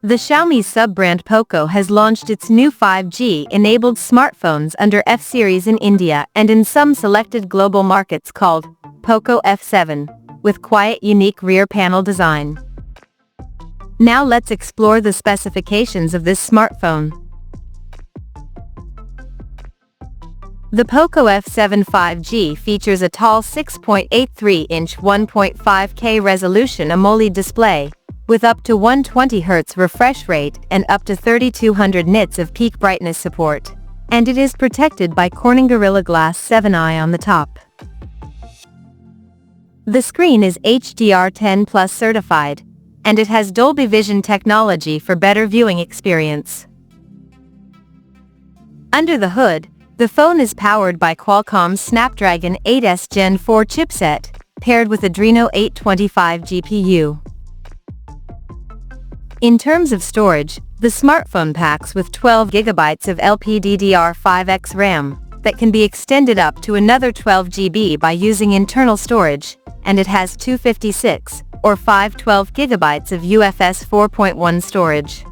The Xiaomi sub-brand Poco has launched its new 5G-enabled smartphones under F-series in India and in some selected global markets called Poco F7, with quiet unique rear panel design. Now let's explore the specifications of this smartphone. The Poco F7 5G features a tall 6.83-inch 1.5K resolution AMOLED display, with up to 120 Hz refresh rate and up to 3200 nits of peak brightness support, and it is protected by Corning Gorilla Glass 7i on the top. The screen is HDR10 Plus certified, and it has Dolby Vision technology for better viewing experience. Under the hood, the phone is powered by Qualcomm's Snapdragon 8S Gen 4 chipset, paired with Adreno 825 GPU. In terms of storage, the smartphone packs with 12 GB of LPDDR5X RAM that can be extended up to another 12 GB by using internal storage, and it has 256 or 512 GB of UFS 4.1 storage.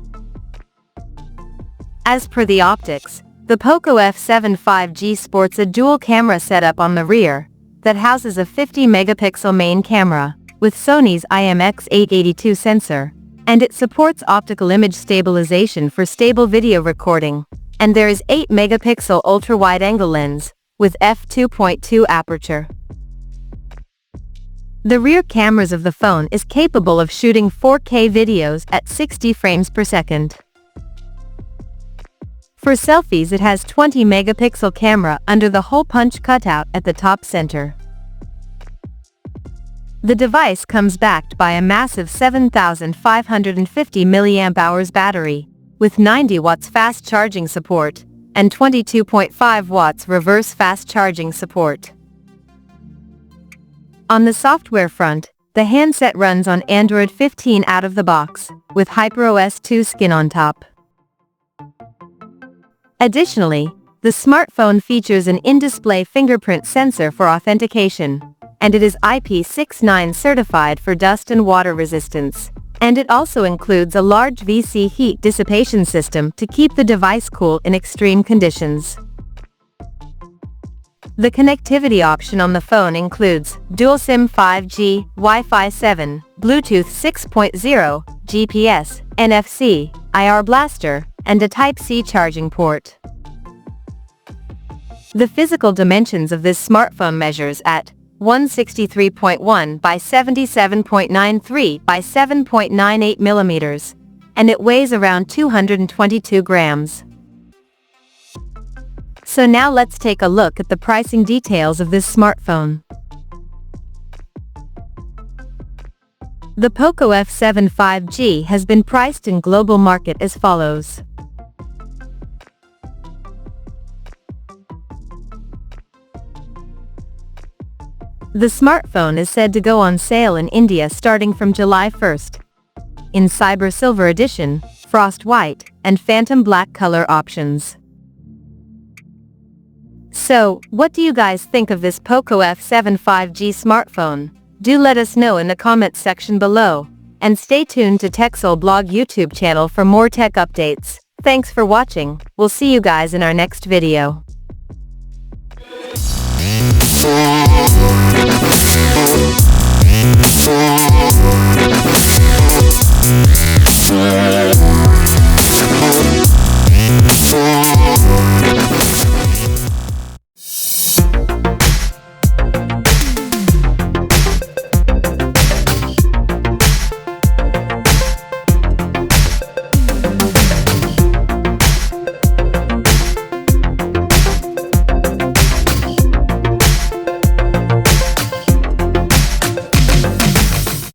As per the optics, the Poco F7 5G sports a dual camera setup on the rear that houses a 50-megapixel main camera with Sony's IMX882 sensor, and it supports optical image stabilization for stable video recording, and there is 8-megapixel ultra-wide-angle lens with f2.2 aperture. The rear cameras of the phone is capable of shooting 4K videos at 60 frames per second. For selfies, it has 20-megapixel camera under the hole punch cutout at the top center. The device comes backed by a massive 7,550 mAh battery, with 90 watts fast charging support, and 22.5 watts reverse fast charging support. On the software front, the handset runs on Android 15 out of the box, with HyperOS 2 skin on top. Additionally, the smartphone features an in-display fingerprint sensor for authentication, and it is IP69 certified for dust and water resistance, and it also includes a large VC heat dissipation system to keep the device cool in extreme conditions. The connectivity option on the phone includes dual SIM 5G, Wi-Fi 7, Bluetooth 6.0, GPS, NFC, IR blaster, and a Type-C charging port. The physical dimensions of this smartphone measures at 163.1 by 77.93 by 7.98 millimeters, and it weighs around 222 grams. So now let's take a look at the pricing details of this smartphone. The Poco F7 5G has been priced in global market as follows. The smartphone is said to go on sale in India starting from July 1st, in Cyber Silver Edition, Frost White, and Phantom Black color options. So, what do you guys think of this Poco F7 5G smartphone? Do let us know in the comments section below, and stay tuned to TechSole Blog YouTube channel for more tech updates. Thanks for watching, we'll see you guys in our next video.